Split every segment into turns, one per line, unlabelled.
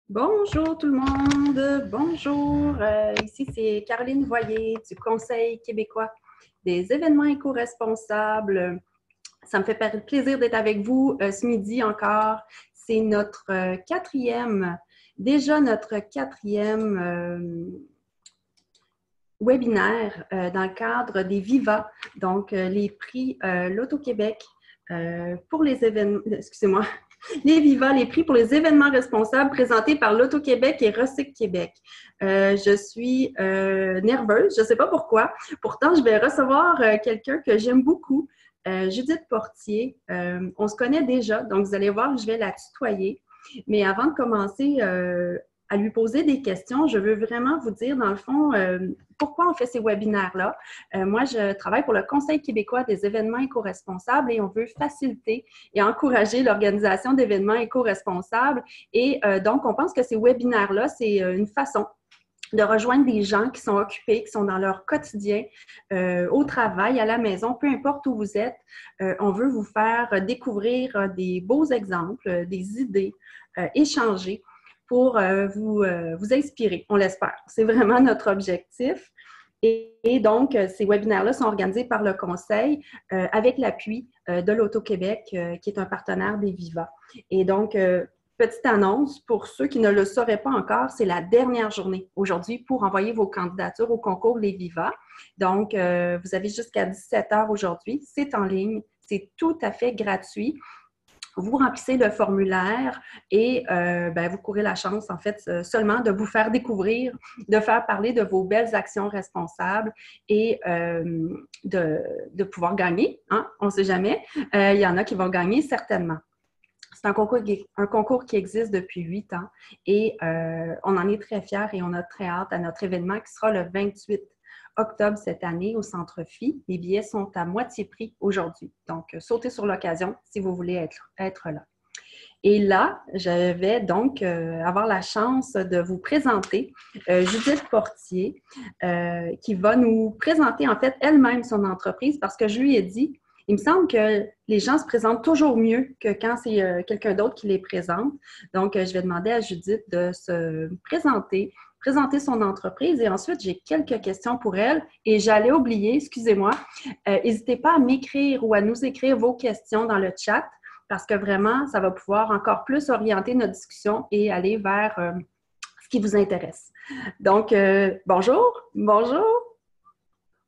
Bonjour tout le monde, bonjour. Ici, c'est Caroline Voyer du Conseil québécois des événements éco-responsables. Ça me fait plaisir d'être avec vous ce midi encore. C'est déjà notre quatrième webinaire dans le cadre des VIVA, donc les prix Loto-Québec pour les événements, excusez-moi, les VIVA, les prix pour les événements responsables présentés par l'Auto-Québec et Recyc Québec. Je suis nerveuse, je ne sais pas pourquoi. Pourtant, je vais recevoir quelqu'un que j'aime beaucoup, Judith Portier. On se connaît déjà, donc vous allez voir, je vais la tutoyer. Mais avant de commencer à lui poser des questions, je veux vraiment vous dire, dans le fond, pourquoi on fait ces webinaires-là. Moi, je travaille pour le Conseil québécois des événements éco-responsables et on veut faciliter et encourager l'organisation d'événements éco-responsables. Et donc, on pense que ces webinaires-là, c'est une façon de rejoindre des gens qui sont occupés, qui sont dans leur quotidien, au travail, à la maison, peu importe où vous êtes. On veut vous faire découvrir des beaux exemples, des idées, échanger pour vous inspirer, on l'espère. C'est vraiment notre objectif. Et donc, ces webinaires-là sont organisés par le Conseil avec l'appui de l'Auto-Québec, qui est un partenaire des VIVA. Et donc, petite annonce, pour ceux qui ne le sauraient pas encore, c'est la dernière journée aujourd'hui pour envoyer vos candidatures au concours Les Viva. Donc, vous avez jusqu'à 17 heures aujourd'hui. C'est en ligne, c'est tout à fait gratuit. Vous remplissez le formulaire et vous courez la chance, en fait, seulement de vous faire découvrir, de faire parler de vos belles actions responsables et de pouvoir gagner. Hein? On ne sait jamais. Il y en a qui vont gagner certainement. C'est un concours qui existe depuis 8 ans et on en est très fiers et on a très hâte à notre événement qui sera le 28 octobre cette année au Centre Phi. Les billets sont à moitié prix aujourd'hui. Donc, sautez sur l'occasion si vous voulez être là. Et là, je vais donc avoir la chance de vous présenter Judith Portier qui va nous présenter en fait elle-même son entreprise parce que je lui ai dit, il me semble que les gens se présentent toujours mieux que quand c'est quelqu'un d'autre qui les présente. Donc, je vais demander à Judith de se présenter son entreprise et ensuite, j'ai quelques questions pour elle et j'allais oublier, excusez-moi, n'hésitez pas à m'écrire ou à nous écrire vos questions dans le chat parce que vraiment, ça va pouvoir encore plus orienter notre discussion et aller vers ce qui vous intéresse. Donc, bonjour, bonjour.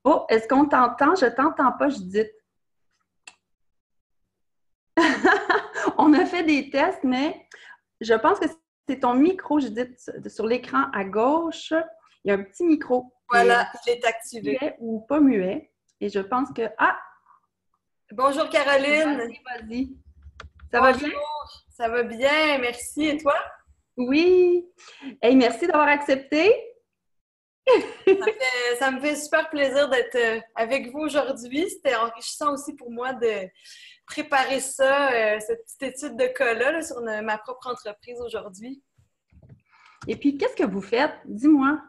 Oh, est-ce qu'on t'entend? Je ne t'entends pas, Judith. On a fait des tests, mais je pense que c'est ton micro, Judith, sur l'écran à gauche. Il y a un petit micro.
Voilà, il est activé.
Muet ou pas muet. Et je pense que... Ah!
Bonjour Caroline.
Vas-y. Ça va bien?
Ça va bien, merci. Et toi?
Oui. Hey, merci d'avoir accepté.
Ça me fait super plaisir d'être avec vous aujourd'hui. C'était enrichissant aussi pour moi de préparer ça, cette petite étude de cas-là sur ma propre entreprise aujourd'hui.
Et puis, qu'est-ce que vous faites? Dis-moi.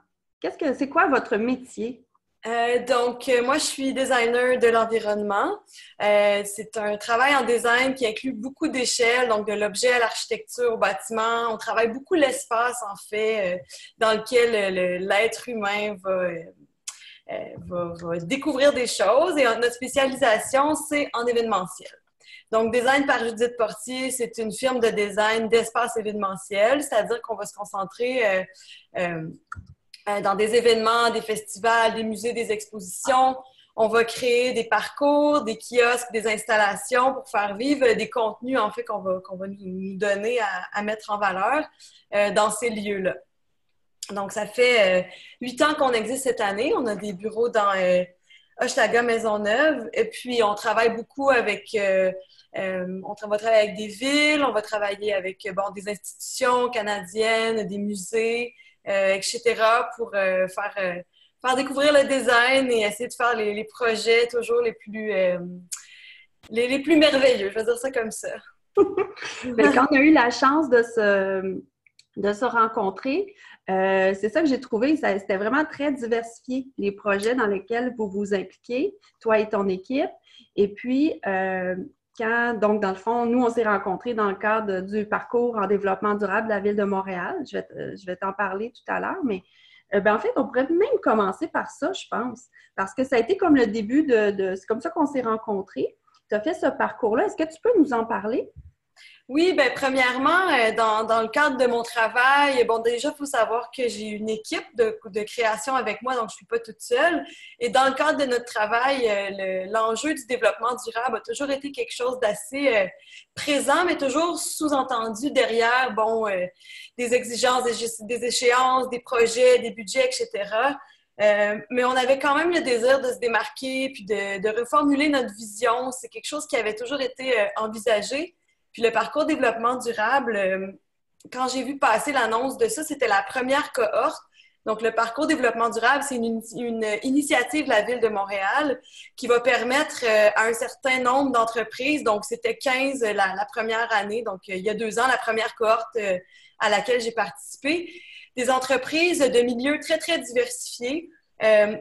C'est quoi votre métier?
Moi, je suis designer de l'environnement. C'est un travail en design qui inclut beaucoup d'échelles, donc de l'objet à l'architecture, au bâtiment. On travaille beaucoup l'espace, en fait, dans lequel l'être humain va découvrir des choses. Et notre spécialisation, c'est en événementiel. Donc, Design par Judith Portier, c'est une firme de design d'espace événementiel, c'est-à-dire qu'on va se concentrer dans des événements, des festivals, des musées, des expositions. On va créer des parcours, des kiosques, des installations pour faire vivre des contenus, en fait, qu'on va nous donner à mettre en valeur dans ces lieux-là. Donc, ça fait 8 ans qu'on existe cette année. On a des bureaux dans Hochelaga, Maisonneuve. Et puis, on travaille beaucoup avec... on va travailler avec des villes, on va travailler avec des institutions canadiennes, des musées, etc. pour faire découvrir le design et essayer de faire les projets toujours les plus merveilleux. Je vais dire ça comme ça.
Quand on a eu la chance de se rencontrer, c'est ça que j'ai trouvé, c'était vraiment très diversifié, les projets dans lesquels vous vous impliquez, toi et ton équipe. Et puis, donc, dans le fond, nous, on s'est rencontrés dans le cadre du parcours en développement durable de la Ville de Montréal. Je vais t'en parler tout à l'heure, mais en fait, on pourrait même commencer par ça, je pense, parce que ça a été comme le début c'est comme ça qu'on s'est rencontrés. Tu as fait ce parcours-là. Est-ce que tu peux nous en parler?
Oui, bien, premièrement, dans le cadre de mon travail, bon, déjà, il faut savoir que j'ai une équipe de création avec moi, donc je ne suis pas toute seule. Et dans le cadre de notre travail, l'enjeu du développement durable a toujours été quelque chose d'assez présent, mais toujours sous-entendu derrière, bon, des exigences, des échéances, des projets, des budgets, etc. Mais on avait quand même le désir de se démarquer puis de reformuler notre vision. C'est quelque chose qui avait toujours été envisagé. Puis le parcours développement durable, quand j'ai vu passer l'annonce de ça, c'était la première cohorte. Donc, le parcours développement durable, c'est une initiative de la Ville de Montréal qui va permettre à un certain nombre d'entreprises, donc c'était 15 la première année, donc il y a 2 ans, la première cohorte à laquelle j'ai participé, des entreprises de milieux très, très diversifiés,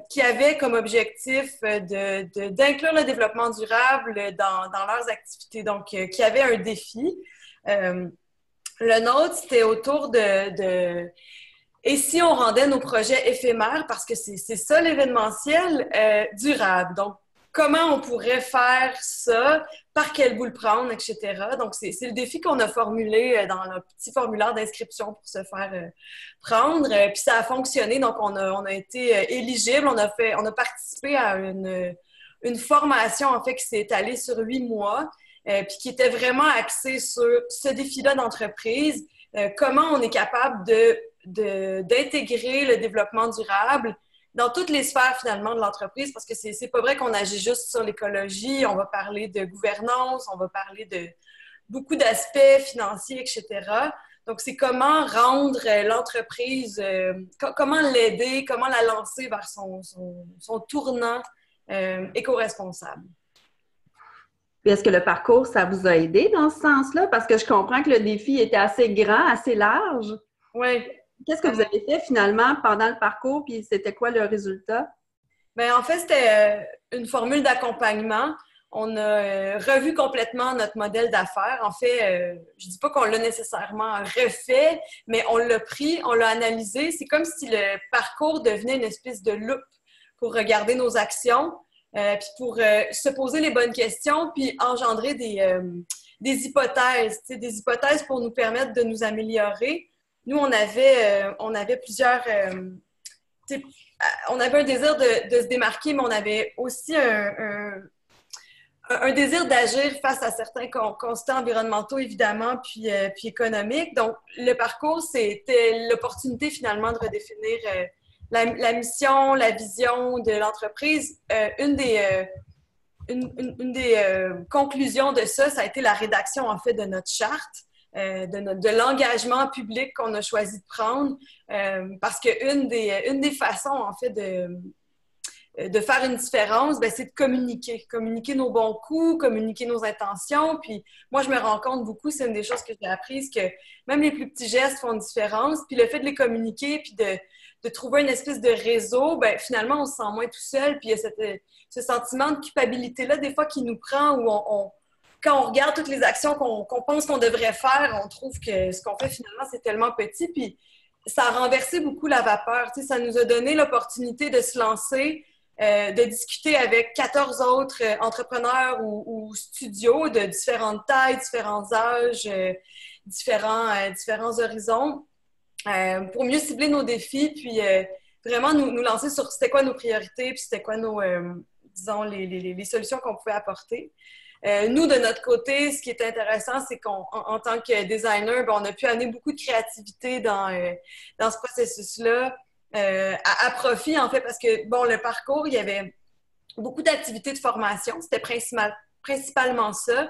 qui avaient comme objectif d'inclure le développement durable dans leurs activités, donc qui avaient un défi. Le nôtre, c'était autour et si on rendait nos projets éphémères, parce que c'est ça l'événementiel, durable. Donc, comment on pourrait faire ça, par quel bout le prendre, etc. Donc, c'est le défi qu'on a formulé dans le petit formulaire d'inscription pour se faire prendre. Puis ça a fonctionné, donc on a été éligible. On a participé à une formation, en fait, qui s'est étalée sur 8 mois, puis qui était vraiment axée sur ce défi-là d'entreprise. Comment on est capable d'intégrer le développement durable dans toutes les sphères, finalement, de l'entreprise, parce que c'est pas vrai qu'on agit juste sur l'écologie. On va parler de gouvernance, on va parler de beaucoup d'aspects financiers, etc. Donc, c'est comment rendre l'entreprise, comment l'aider, comment la lancer vers son tournant éco-responsable.
Puis est-ce que le parcours, ça vous a aidé dans ce sens-là? Parce que je comprends que le défi était assez grand, assez large.
Oui.
Qu'est-ce que vous avez fait finalement pendant le parcours, puis c'était quoi le résultat?
Bien, en fait, c'était une formule d'accompagnement. On a revu complètement notre modèle d'affaires. En fait, je dis pas qu'on l'a nécessairement refait, mais on l'a pris, on l'a analysé. C'est comme si le parcours devenait une espèce de loupe pour regarder nos actions, puis pour se poser les bonnes questions, puis engendrer des hypothèses, des hypothèses pour nous permettre de nous améliorer. Nous, on avait plusieurs... on avait un désir de se démarquer, mais on avait aussi un désir d'agir face à certains constats environnementaux, évidemment, puis économiques. Donc, le parcours, c'était l'opportunité, finalement, de redéfinir la mission, la vision de l'entreprise. Une des conclusions de ça, ça a été la rédaction, en fait, de notre charte. De l'engagement public qu'on a choisi de prendre, parce qu'une des façons, en fait, de faire une différence, c'est de communiquer nos bons coups, communiquer nos intentions. Puis moi, je me rends compte beaucoup, c'est une des choses que j'ai apprises, que même les plus petits gestes font une différence. Puis le fait de les communiquer, puis de trouver une espèce de réseau, finalement, on se sent moins tout seul. Puis il y a ce sentiment de culpabilité-là, des fois, qui nous prend, où quand on regarde toutes les actions qu'on pense qu'on devrait faire, on trouve que ce qu'on fait finalement, c'est tellement petit. Puis ça a renversé beaucoup la vapeur. Tu sais, ça nous a donné l'opportunité de se lancer, de discuter avec 14 autres entrepreneurs ou studios de différentes tailles, différents âges, différents horizons, pour mieux cibler nos défis, puis vraiment nous lancer sur c'était quoi nos priorités, puis c'était quoi disons, les solutions qu'on pouvait apporter. Nous, de notre côté, ce qui est intéressant, c'est qu'en tant que designer, on a pu amener beaucoup de créativité dans ce processus-là, à profit, en fait, parce que, bon, le parcours, il y avait beaucoup d'activités de formation. C'était principalement ça.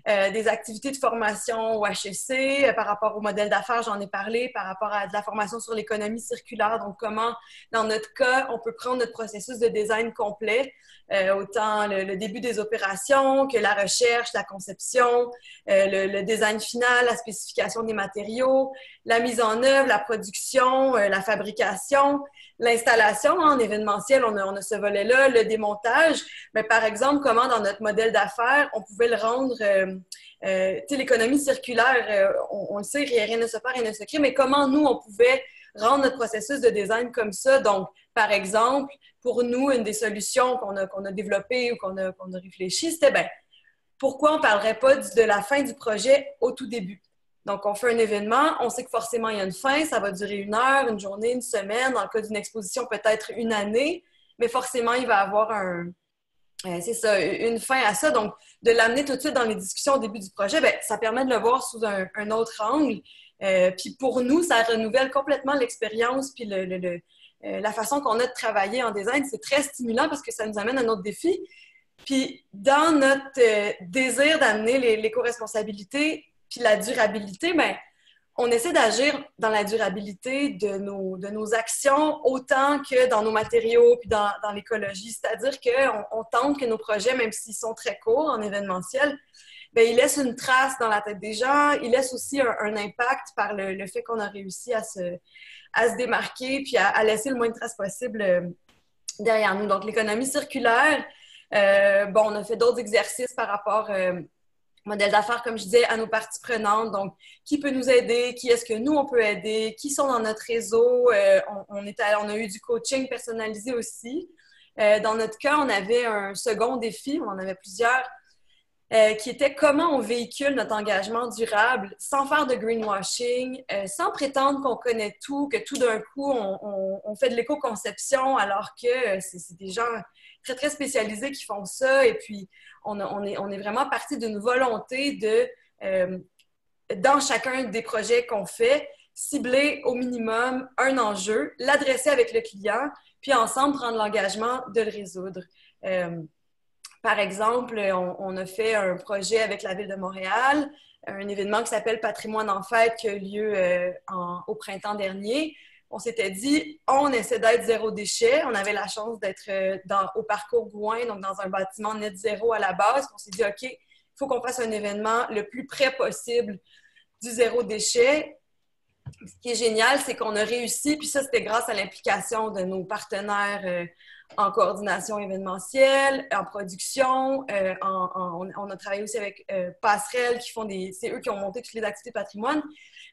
Des activités de formation au HEC, par rapport au modèle d'affaires, j'en ai parlé, par rapport à de la formation sur l'économie circulaire, donc comment, dans notre cas, on peut prendre notre processus de design complet, autant le début des opérations que la recherche, la conception, le design final, la spécification des matériaux, la mise en œuvre, la production, la fabrication, l'installation. En événementiel, on a ce volet-là, le démontage. Mais par exemple, comment dans notre modèle d'affaires, faire, on pouvait le rendre, tu sais, l'économie circulaire, on le sait, rien ne se perd, rien ne se crée, mais comment nous, on pouvait rendre notre processus de design comme ça? Donc, par exemple, pour nous, une des solutions qu'on a développées ou qu'on a réfléchi, c'était, ben, pourquoi on ne parlerait pas de la fin du projet au tout début? Donc, on fait un événement, on sait que forcément, il y a une fin, ça va durer 1 heure, une journée, une semaine, dans le cas d'une exposition, peut-être 1 année, mais forcément, il va y avoir c'est ça, une fin à ça. Donc, de l'amener tout de suite dans les discussions au début du projet, bien, ça permet de le voir sous un autre angle. Puis pour nous, ça renouvelle complètement l'expérience puis la façon qu'on a de travailler en design. C'est très stimulant parce que ça nous amène à un autre défi. Puis dans notre désir d'amener l'éco-responsabilité puis la durabilité, bien, on essaie d'agir dans la durabilité de nos actions autant que dans nos matériaux puis dans l'écologie. C'est-à-dire qu'on tente que nos projets, même s'ils sont très courts en événementiel, bien, ils laissent une trace dans la tête des gens, ils laissent aussi un impact par le fait qu'on a réussi à se démarquer puis à laisser le moins de traces possible derrière nous. Donc, l'économie circulaire, bon, on a fait d'autres exercices par rapport modèle d'affaires, comme je disais, à nos parties prenantes. Donc, qui peut nous aider? Qui est-ce que nous, on peut aider? Qui sont dans notre réseau? On a eu du coaching personnalisé aussi. Dans notre cas, on avait un second défi, on en avait plusieurs, qui était comment on véhicule notre engagement durable sans faire de greenwashing, sans prétendre qu'on connaît tout, que tout d'un coup, on fait de l'éco-conception alors que c'est des gens très, très spécialisés qui font ça. Et puis, on est vraiment parti d'une volonté dans chacun des projets qu'on fait, cibler au minimum un enjeu, l'adresser avec le client, puis ensemble prendre l'engagement de le résoudre. Par exemple, on a fait un projet avec la Ville de Montréal, un événement qui s'appelle Patrimoine en fête qui a eu lieu au printemps dernier. On s'était dit, on essaie d'être zéro déchet. On avait la chance d'être au parcours Gouin, donc dans un bâtiment net zéro à la base. On s'est dit, OK, il faut qu'on fasse un événement le plus près possible du zéro déchet. Ce qui est génial, c'est qu'on a réussi, puis ça, c'était grâce à l'implication de nos partenaires en coordination événementielle, en production. On a travaillé aussi avec Passerelle, c'est eux qui ont monté toutes les activités patrimoine.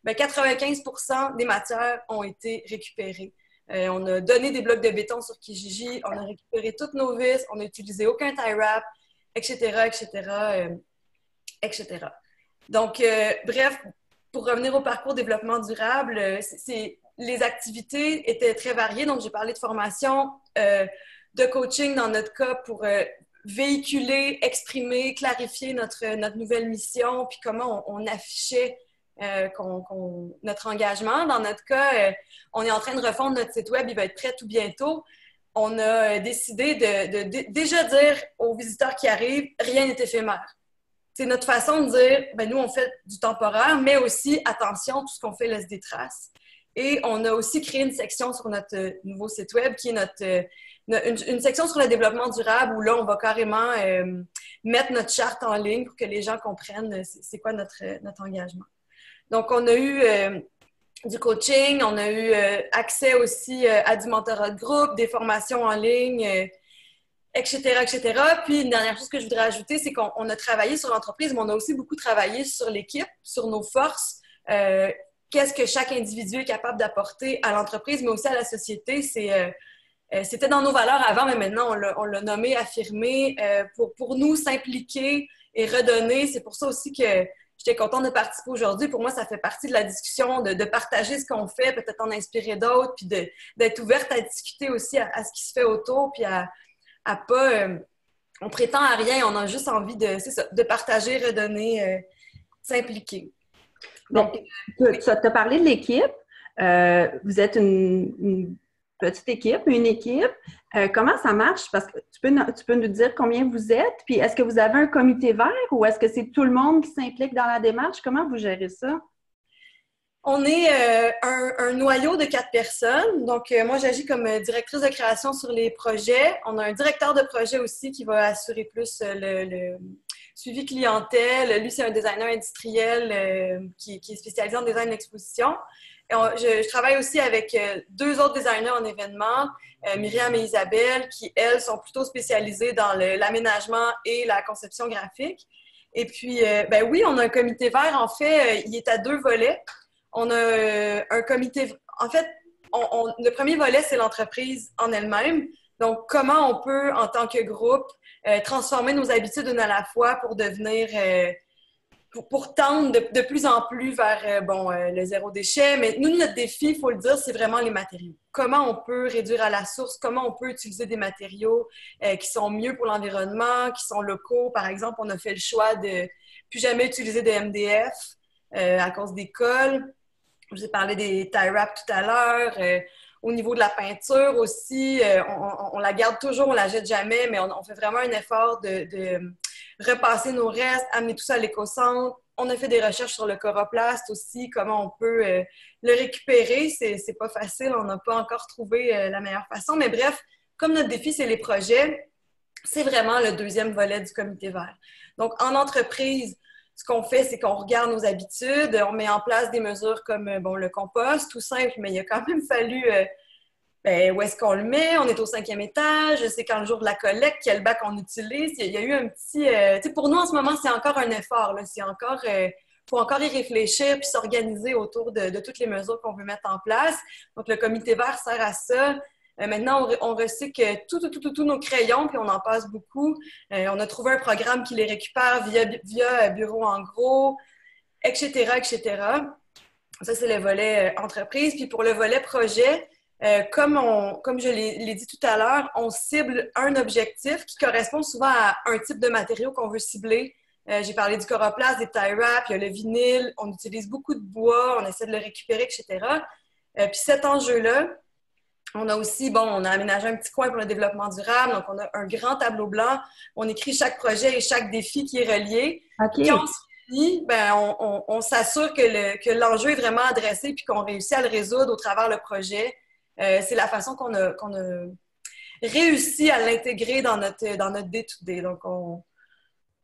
Bien, 95% des matières ont été récupérées. On a donné des blocs de béton sur Kijiji, on a récupéré toutes nos vis, on n'a utilisé aucun tie wrap, etc., etc., etc. Donc, bref, pour revenir au parcours développement durable, les activités étaient très variées. Donc, j'ai parlé de formation, de coaching dans notre cas pour véhiculer, exprimer, clarifier notre nouvelle mission, puis comment on affichait notre engagement. Dans notre cas, on est en train de refondre notre site web, il va être prêt tout bientôt. On a décidé de déjà dire aux visiteurs qui arrivent, rien n'est éphémère. C'est notre façon de dire, ben nous, on fait du temporaire, mais aussi, attention, tout ce qu'on fait laisse des traces. Et on a aussi créé une section sur notre nouveau site web qui est une section sur le développement durable où là, on va carrément mettre notre charte en ligne pour que les gens comprennent c'est quoi notre engagement. Donc, on a eu du coaching, on a eu accès aussi à du mentorat de groupe, des formations en ligne, etc., etc. Puis, une dernière chose que je voudrais ajouter, c'est qu'on a travaillé sur l'entreprise, mais on a aussi beaucoup travaillé sur l'équipe, sur nos forces. Qu'est-ce que chaque individu est capable d'apporter à l'entreprise, mais aussi à la société. C'était dans nos valeurs avant, mais maintenant, on l'a nommé, affirmé. Pour nous, s'impliquer et redonner, c'est pour ça aussi que j'étais contente de participer aujourd'hui. Pour moi, ça fait partie de la discussion, de partager ce qu'on fait, peut-être en inspirer d'autres, puis d'être ouverte à discuter aussi à ce qui se fait autour, puis à pas... on prétend à rien, on a juste envie de partager, redonner, s'impliquer.
Donc, tu as parlé de l'équipe. Vous êtes une petite équipe, une équipe. Comment ça marche? Parce que tu peux nous dire combien vous êtes, puis est-ce que vous avez un comité vert ou est-ce que c'est tout le monde qui s'implique dans la démarche? Comment vous gérez ça?
On est un noyau de 4 personnes. Donc, moi, j'agis comme directrice de création sur les projets. On a un directeur de projet aussi qui va assurer plus le suivi clientèle. Lui, c'est un designer industriel qui est spécialisé en design d'exposition. Je travaille aussi avec deux autres designers en événements, Myriam et Isabelle, qui, elles, sont plutôt spécialisées dans l'aménagement et la conception graphique. Et puis, ben oui, on a un comité vert. En fait, il est à deux volets. On a un comité... En fait, le premier volet, c'est l'entreprise en elle-même. Donc, comment on peut, en tant que groupe, transformer nos habitudes une à la fois pour devenir... pour tendre de plus en plus vers le zéro déchet. Mais nous, notre défi, il faut le dire, c'est vraiment les matériaux. Comment on peut réduire à la source, comment on peut utiliser des matériaux qui sont mieux pour l'environnement, qui sont locaux. Par exemple, on a fait le choix de plus jamais utiliser des MDF à cause des cols. Je vous ai parlé des tie wraps tout à l'heure. Au niveau de la peinture aussi, on la garde toujours, on la jette jamais, mais on fait vraiment un effort de repasser nos restes, amener tout ça à l'éco-centre. On a fait des recherches sur le coroplast aussi, comment on peut le récupérer. C'est pas facile, on n'a pas encore trouvé la meilleure façon. Mais bref, comme notre défi, c'est les projets, c'est vraiment le deuxième volet du comité vert. Donc, en entreprise, ce qu'on fait, c'est qu'on regarde nos habitudes, on met en place des mesures comme le compost, tout simple, mais il a quand même fallu où est-ce qu'on le met? On est au 5e étage, c'est quand le jour de la collecte, quel bac on utilise. Il y a eu un petit... tu sais, pour nous, en ce moment, c'est encore un effort. C'est encore... faut encore y réfléchir puis s'organiser autour de toutes les mesures qu'on veut mettre en place. Donc, le comité vert sert à ça. Maintenant, on recycle tous nos crayons, puis on en passe beaucoup. On a trouvé un programme qui les récupère via Bureau en gros, etc., etc. Ça, c'est le volet entreprise. Puis pour le volet projet, comme je l'ai dit tout à l'heure, on cible un objectif qui correspond souvent à un type de matériau qu'on veut cibler. J'ai parlé du coroplast, des tie wraps, il y a le vinyle, on utilise beaucoup de bois, on essaie de le récupérer, etc. Puis cet enjeu-là, on a aussi, on a aménagé un petit coin pour le développement durable, donc on a un grand tableau blanc, on écrit chaque projet et chaque défi qui est relié.
OK.
Quand on se réunit, on s'assure que l'enjeu est vraiment adressé puis qu'on réussit à le résoudre au travers le projet. C'est la façon qu'on a réussi à l'intégrer dans notre day-to-day. Donc, on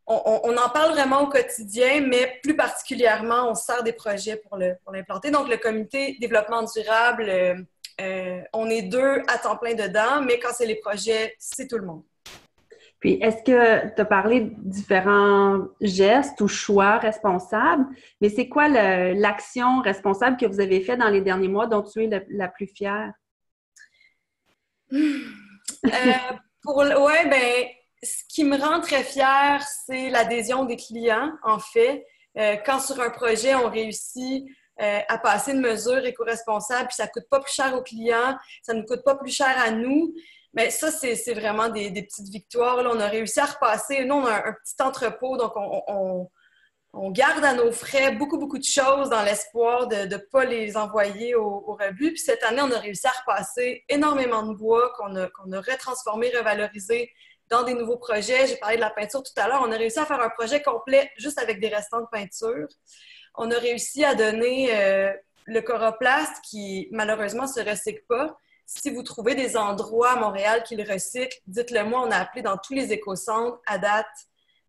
en parle vraiment au quotidien, mais plus particulièrement, on se sert des projets pour l'implanter. Donc, le comité développement durable, on est deux à temps plein dedans, mais quand c'est les projets, c'est tout le monde.
Puis, est-ce que tu as parlé de différents gestes ou choix responsables, mais c'est quoi l'action responsable que vous avez faite dans les derniers mois dont tu es la plus fière?
Ce qui me rend très fière, c'est l'adhésion des clients, en fait. Quand sur un projet, on réussit à passer une mesure éco-responsable, puis ça ne coûte pas plus cher aux clients, ça ne coûte pas plus cher à nous, mais ça, c'est vraiment des petites victoires. Là, on a réussi à repasser. Nous, on a un petit entrepôt, donc on garde à nos frais beaucoup, beaucoup de choses dans l'espoir de ne pas les envoyer au rebut. Puis cette année, on a réussi à repasser énormément de bois qu'on a retransformé, revalorisé dans des nouveaux projets. J'ai parlé de la peinture tout à l'heure. On a réussi à faire un projet complet juste avec des restants de peinture. On a réussi à donner le coroplast qui, malheureusement, ne se recycle pas. Si vous trouvez des endroits à Montréal qui le recyclent, dites-le moi. On a appelé dans tous les éco-centres à date.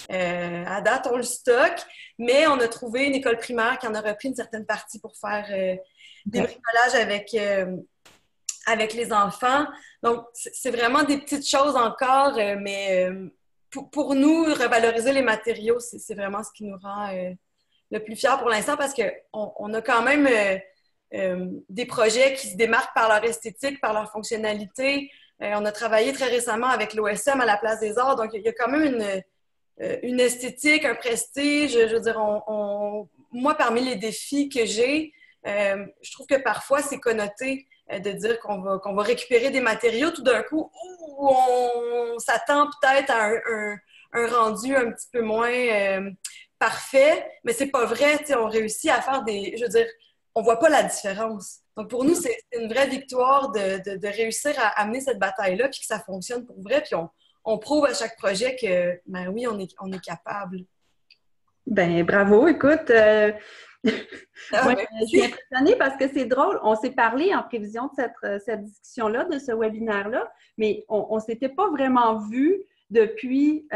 On le stocke, mais on a trouvé une école primaire qui en a repris une certaine partie pour faire des bricolages avec les enfants. Donc, c'est vraiment des petites choses encore, mais pour nous, revaloriser les matériaux, c'est vraiment ce qui nous rend le plus fiers pour l'instant parce qu'on a quand même des projets qui se démarquent par leur esthétique, par leur fonctionnalité. On a travaillé très récemment avec l'OSM à la Place des Arts, donc il y a quand même une esthétique, un prestige. Je veux dire, moi, parmi les défis que j'ai, je trouve que parfois, c'est connoté de dire qu'on va récupérer des matériaux. Tout d'un coup, on s'attend peut-être à un rendu un petit peu moins parfait, mais c'est pas vrai. On réussit à faire je veux dire, on voit pas la différence. Donc, pour nous, c'est une vraie victoire de réussir à amener cette bataille-là puis que ça fonctionne pour vrai. Puis on prouve à chaque projet que, ben oui, on est capable.
Ben bravo, écoute. Moi, je suis impressionnée parce que c'est drôle. On s'est parlé en prévision de cette discussion-là, de ce webinaire-là, mais on ne s'était pas vraiment vu depuis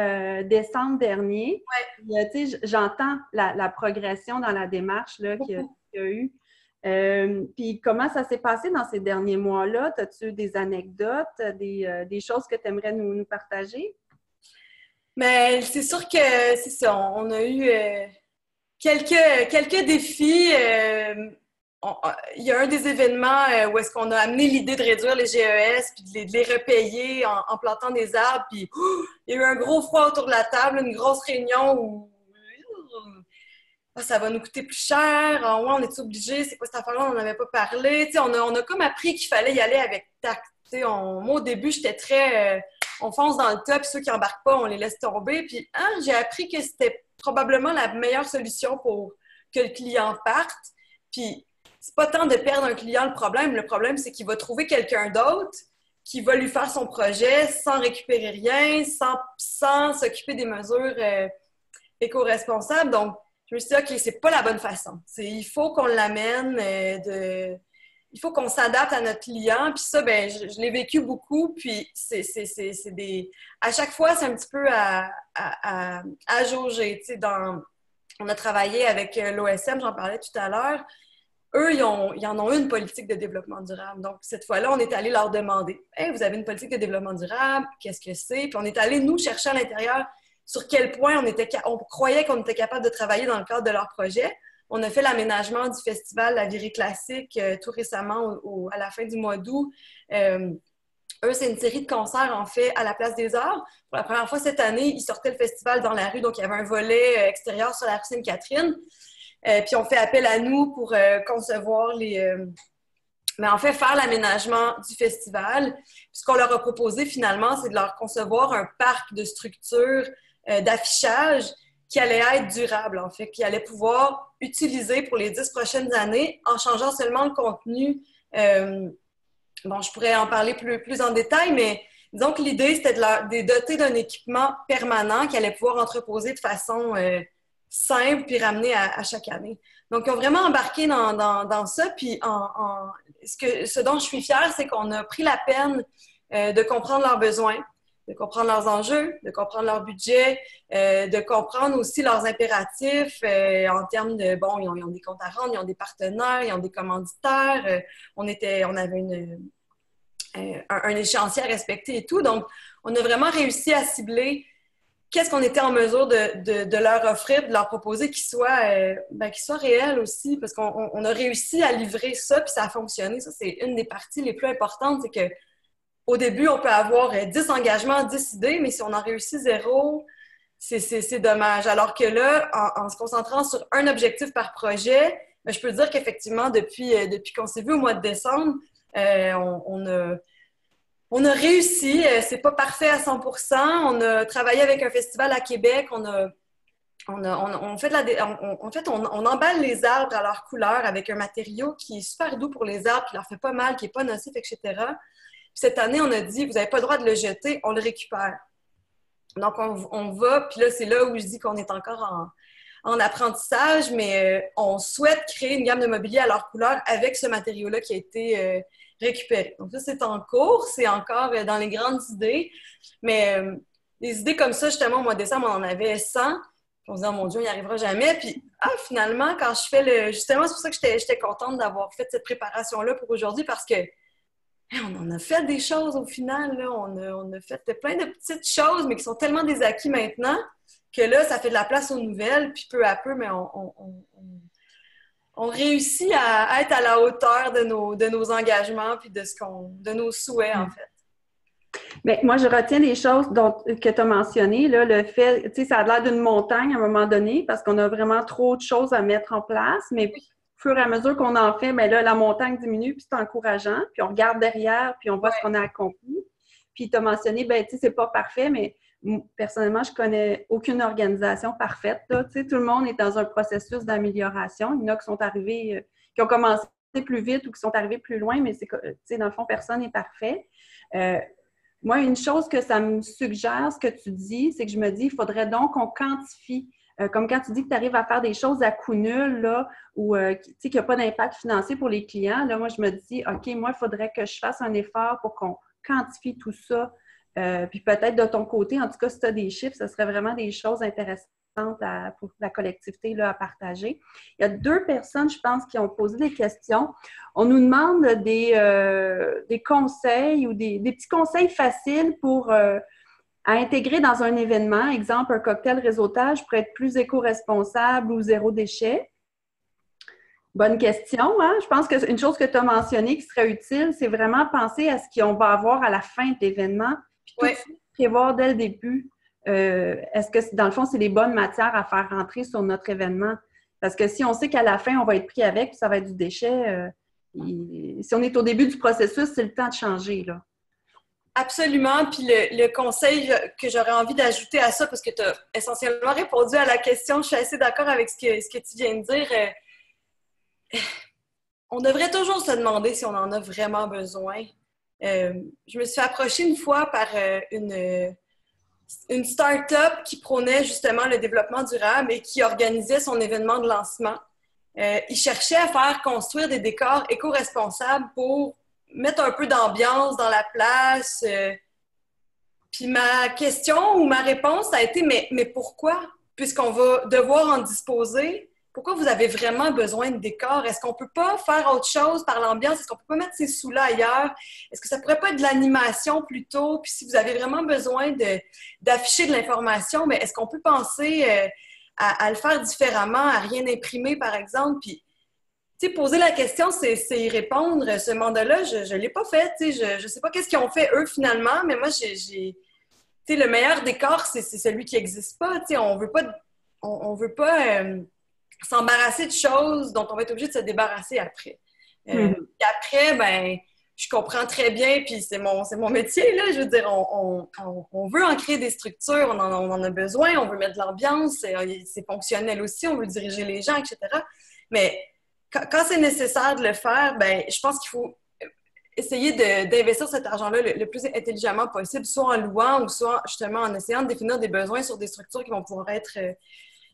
décembre dernier.
Ouais.
Tu sais, j'entends la progression dans la démarche là, qu'il y a eu. Puis comment ça s'est passé dans ces derniers mois-là? As-tu des anecdotes, des choses que tu aimerais nous partager?
Mais c'est sûr que c'est ça. On a eu quelques défis. Il y a un des événements où est-ce qu'on a amené l'idée de réduire les GES puis de les repayer en plantant des arbres. Puis il y a eu un gros froid autour de la table, une grosse réunion où ça va nous coûter plus cher. Ouais, on est obligé. C'est quoi cette affaire-là? On n'en avait pas parlé. On a comme appris qu'il fallait y aller avec tact. Moi, au début, j'étais très... on fonce dans le tas, puis ceux qui embarquent pas, on les laisse tomber. Puis j'ai appris que c'était probablement la meilleure solution pour que le client parte. Puis c'est pas tant de perdre un client le problème. Le problème, c'est qu'il va trouver quelqu'un d'autre qui va lui faire son projet sans récupérer rien, sans s'occuper des mesures éco-responsables. Donc, je me suis dit, OK, c'est pas la bonne façon. Il faut qu'on l'amène il faut qu'on s'adapte à notre client. Puis ça, ben, je l'ai vécu beaucoup. Puis c'est des... À chaque fois, c'est un petit peu à jauger. On a travaillé avec l'OSM, j'en parlais tout à l'heure. Eux, ils en ont une politique de développement durable. Donc, cette fois-là, on est allé leur demander, « Hey, vous avez une politique de développement durable? Qu'est-ce que c'est? » Puis on est allé, nous, chercher à l'intérieur sur quel point on croyait qu'on était capable de travailler dans le cadre de leur projet. On a fait l'aménagement du festival La Virée Classique tout récemment, à la fin du mois d'août. Eux, c'est une série de concerts, en fait, à la Place des Arts. Pour la première fois cette année, ils sortaient le festival dans la rue, donc il y avait un volet extérieur sur la rue Sainte-Catherine. Puis on fait appel à nous pour concevoir mais en fait, faire l'aménagement du festival. Puis ce qu'on leur a proposé finalement, c'est de leur concevoir un parc de structures d'affichage qui allait être durable, en fait, qui allait pouvoir utiliser pour les 10 prochaines années en changeant seulement le contenu. Bon, je pourrais en parler plus en détail, mais disons que l'idée, c'était de les doter d'un équipement permanent qui allait pouvoir entreposer de façon simple puis ramener à chaque année. Donc, ils ont vraiment embarqué dans ça. Puis, ce dont je suis fière, c'est qu'on a pris la peine de comprendre leurs besoins, de comprendre leurs enjeux, de comprendre leur budget, de comprendre aussi leurs impératifs en termes de, bon, ils ont des comptes à rendre, ils ont des partenaires, ils ont des commanditaires, on avait un échéancier à respecter et tout. Donc, on a vraiment réussi à cibler qu'est-ce qu'on était en mesure de leur offrir, de leur proposer qui soit réel aussi, parce qu'on a réussi à livrer ça, puis ça a fonctionné. Ça, c'est une des parties les plus importantes, c'est que au début, on peut avoir 10 engagements, 10 idées, mais si on en réussit 0, c'est dommage. Alors que là, en se concentrant sur un objectif par projet, ben, je peux dire qu'effectivement, depuis qu'on s'est vu au mois de décembre, on a réussi. C'est pas parfait à 100%. On a travaillé avec un festival à Québec. On emballe les arbres à leur couleur avec un matériau qui est super doux pour les arbres, qui leur fait pas mal, qui est pas nocif, etc. Cette année, on a dit, vous n'avez pas le droit de le jeter, on le récupère. Donc, on va, puis là, c'est là où je dis qu'on est encore en apprentissage, mais on souhaite créer une gamme de mobilier à leur couleur avec ce matériau-là qui a été récupéré. Donc, ça, c'est en cours, c'est encore dans les grandes idées, mais des idées comme ça, justement, au mois de décembre, on en avait 100. On se dit, oh mon Dieu, il n'y arrivera jamais. Puis, finalement, quand je fais justement, c'est pour ça que j'étais contente d'avoir fait cette préparation-là pour aujourd'hui, parce que on en a fait des choses au final, là. On a fait plein de petites choses, mais qui sont tellement des acquis maintenant que là, ça fait de la place aux nouvelles, puis peu à peu, mais on réussit à être à la hauteur de nos engagements puis de nos souhaits, en fait.
Bien, moi, je retiens des choses que tu as mentionnées, là, le fait, tu sais, ça a l'air d'une montagne à un moment donné parce qu'on a vraiment trop de choses à mettre en place, mais au fur et à mesure qu'on en fait, bien là, la montagne diminue, puis c'est encourageant, puis on regarde derrière, puis on voit ce qu'on a accompli. Puis tu as mentionné, bien, tu sais, c'est pas parfait, mais personnellement, je connais aucune organisation parfaite, là. Tu sais, tout le monde est dans un processus d'amélioration. Il y en a qui sont arrivés, qui ont commencé plus vite ou qui sont arrivés plus loin, mais c'est, tu sais, dans le fond, personne n'est parfait. Moi, une chose que ça me suggère, ce que tu dis, c'est que je me dis, il faudrait donc qu'on quantifie. Comme quand tu dis que tu arrives à faire des choses à coût nul, là, ou tu sais, qu'il n'y a pas d'impact financier pour les clients, là, moi, je me dis, OK, moi, il faudrait que je fasse un effort pour qu'on quantifie tout ça. Puis peut-être de ton côté, en tout cas, si tu as des chiffres, ce serait vraiment des choses intéressantes pour la collectivité là, à partager. Il y a 2 personnes, je pense, qui ont posé des questions. On nous demande des conseils ou des petits conseils faciles pour à intégrer dans un événement. Exemple, un cocktail réseautage pour être plus éco-responsable ou zéro déchet. Bonne question, hein? Je pense qu'une chose que tu as mentionnée qui serait utile, c'est vraiment penser à ce qu'on va avoir à la fin de l'événement, puis tout de suite prévoir dès le début. Est-ce que, dans le fond, c'est les bonnes matières à faire rentrer sur notre événement? Parce que si on sait qu'à la fin, on va être pris avec, puis ça va être du déchet, si on est au début du processus, c'est le temps de changer, là.
Absolument. Puis le conseil que j'aurais envie d'ajouter à ça, parce que tu as essentiellement répondu à la question, je suis assez d'accord avec ce que tu viens de dire. On devrait toujours se demander si on en a vraiment besoin. Je me suis approchée une fois par une start-up qui prônait justement le développement durable et qui organisait son événement de lancement. Il cherchait à faire construire des décors éco-responsables pour mettre un peu d'ambiance dans la place. Puis ma question ou ma réponse a été, mais pourquoi? Puisqu'on va devoir en disposer, pourquoi vous avez vraiment besoin de décors? Est-ce qu'on ne peut pas faire autre chose par l'ambiance? Est-ce qu'on ne peut pas mettre ces sous-là ailleurs? Est-ce que ça ne pourrait pas être de l'animation plutôt? Puis si vous avez vraiment besoin d'afficher de l'information, mais est-ce qu'on peut penser à le faire différemment, à rien imprimer, par exemple? Puis, tu sais, poser la question, c'est y répondre. Ce mandat-là, je ne l'ai pas fait. Tu sais, je ne sais pas qu'est-ce qu'ils ont fait, eux, finalement, mais moi, tu sais, le meilleur décor, c'est celui qui n'existe pas. Tu sais, on veut pas s'embarrasser de choses dont on va être obligé de se débarrasser après. Puis après, ben, je comprends très bien, puis c'est mon métier, là. Je veux dire, on veut en créer des structures, on en a besoin, on veut mettre de l'ambiance, c'est fonctionnel aussi, on veut diriger les gens, etc. Mais quand c'est nécessaire de le faire, ben, je pense qu'il faut essayer d'investir cet argent-là le plus intelligemment possible, soit en louant ou soit justement en essayant de définir des besoins sur des structures qui vont pouvoir être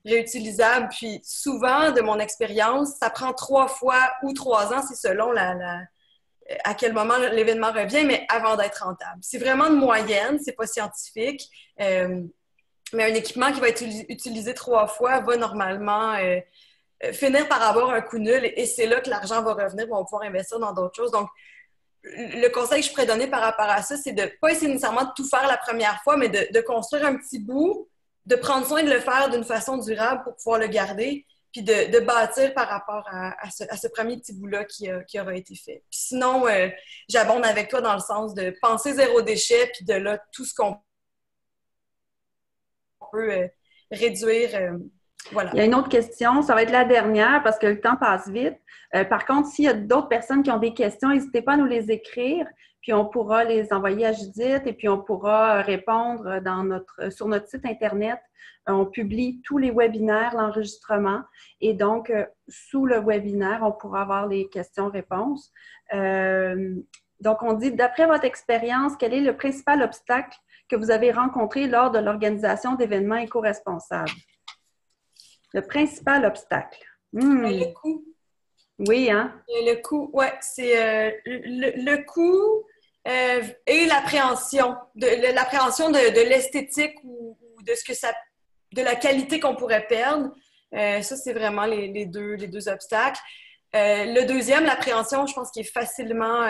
réutilisable. Puis souvent, de mon expérience, ça prend 3 fois ou 3 ans, c'est selon à quel moment l'événement revient, mais avant d'être rentable. C'est vraiment de moyenne, c'est pas scientifique, mais un équipement qui va être utilisé 3 fois va normalement finir par avoir un coût nul et c'est là que l'argent va revenir, on va pouvoir investir dans d'autres choses. Donc, le conseil que je pourrais donner par rapport à ça, c'est de ne pas essayer nécessairement de tout faire la première fois, mais de construire un petit bout, de prendre soin de le faire d'une façon durable pour pouvoir le garder, puis de bâtir par rapport à ce premier petit bout-là qui aura été fait. Puis sinon, j'abonde avec toi dans le sens de penser zéro déchet, puis de là, tout ce qu'on peut réduire. Voilà.
Il y a une autre question, ça va être la dernière parce que le temps passe vite. Par contre, s'il y a d'autres personnes qui ont des questions, n'hésitez pas à nous les écrire, puis on pourra les envoyer à Judith et puis on pourra répondre sur notre site Internet. On publie tous les webinaires, l'enregistrement, et donc, sous le webinaire, on pourra avoir les questions-réponses. Donc, on dit, d'après votre expérience, quel est le principal obstacle que vous avez rencontré lors de l'organisation d'événements éco-responsables? Le principal obstacle.
Le coût.
Oui, hein?
Le coût, oui. C'est le coût et l'appréhension. L'appréhension de l'esthétique ou de la qualité qu'on pourrait perdre. Ça, c'est vraiment les deux obstacles. Le deuxième, l'appréhension, je pense qu'il est facilement...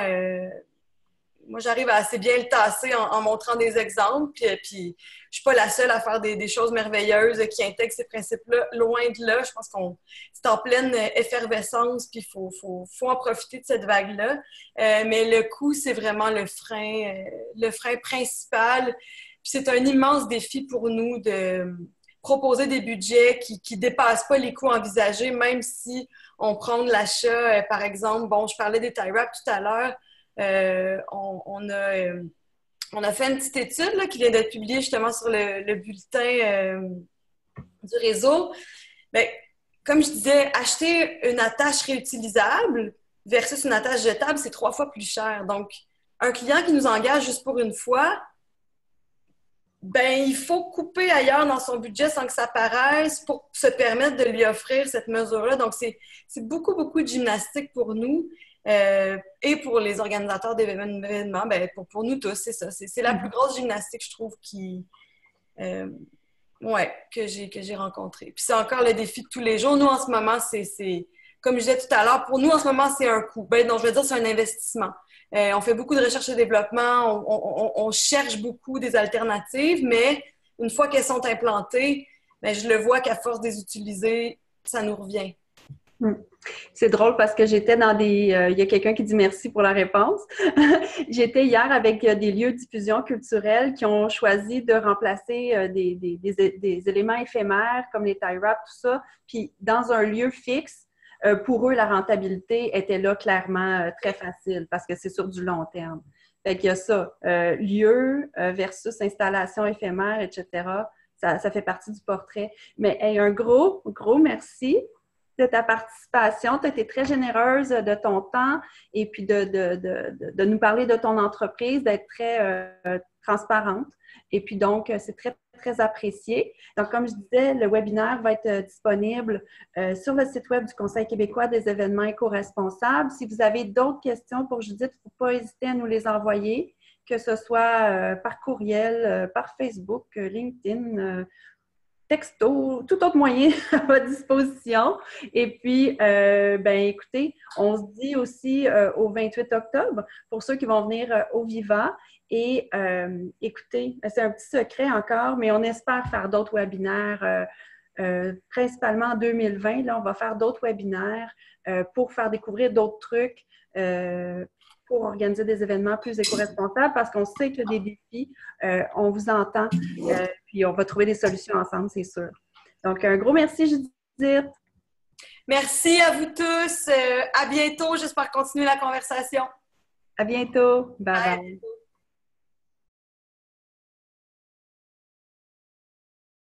moi, j'arrive à assez bien le tasser en montrant des exemples. Puis je suis pas la seule à faire des choses merveilleuses qui intègrent ces principes-là. Loin de là, je pense qu'on c'est en pleine effervescence, puis il faut en profiter de cette vague-là. Mais le coût, c'est vraiment le frein principal. Puis c'est un immense défi pour nous de proposer des budgets qui dépassent pas les coûts envisagés, même si on prend de l'achat, par exemple, bon, je parlais des tie wraps tout à l'heure. On a fait une petite étude là, qui vient d'être publiée justement sur le bulletin du réseau. Bien, comme je disais, acheter une attache réutilisable versus une attache jetable, c'est 3 fois plus cher. Donc, un client qui nous engage juste pour une fois, ben, il faut couper ailleurs dans son budget sans que ça paraisse pour se permettre de lui offrir cette mesure-là. Donc, c'est beaucoup, beaucoup de gymnastique pour nous. Et pour les organisateurs d'événements, ben pour nous tous, c'est ça. C'est la plus grosse gymnastique, je trouve, Ouais, que j'ai rencontré. Puis c'est encore le défi de tous les jours. Nous, en ce moment, comme je disais tout à l'heure, pour nous, en ce moment, c'est un coût. Ben, non, je veux dire, c'est un investissement. On fait beaucoup de recherche et développement, on cherche beaucoup des alternatives, mais une fois qu'elles sont implantées, ben, je le vois qu'à force de les utiliser, ça nous revient.
Hmm. C'est drôle parce que j'étais dans il y a quelqu'un qui dit merci pour la réponse. J'étais hier avec des lieux de diffusion culturelle qui ont choisi de remplacer des éléments éphémères comme les tie wraps, tout ça. Puis dans un lieu fixe, pour eux, la rentabilité était là clairement très facile parce que c'est sur du long terme. Fait qu'il y a ça, lieu versus installation éphémère, etc. Ça fait partie du portrait. Mais hey, un gros, gros merci de ta participation. Tu as été très généreuse de ton temps et puis de nous parler de ton entreprise, d'être très transparente. Et puis donc, c'est très, très apprécié. Donc, comme je disais, le webinaire va être disponible sur le site web du Conseil québécois des événements éco-responsables. Si vous avez d'autres questions pour Judith, il ne faut pas hésiter à nous les envoyer, que ce soit par courriel, par Facebook, LinkedIn, texto, tout autre moyen à votre disposition. Et puis, ben écoutez, on se dit aussi au 28 octobre pour ceux qui vont venir au Viva. Et écoutez, c'est un petit secret encore, mais on espère faire d'autres webinaires, principalement en 2020. Là, on va faire d'autres webinaires pour faire découvrir d'autres trucs. Pour organiser des événements plus éco-responsables parce qu'on sait qu'il y a des défis, on vous entend, puis on va trouver des solutions ensemble, c'est sûr. Donc, un gros merci, Judith.
Merci à vous tous. À bientôt. J'espère continuer la conversation.
À bientôt. Bye
Bye.
bye.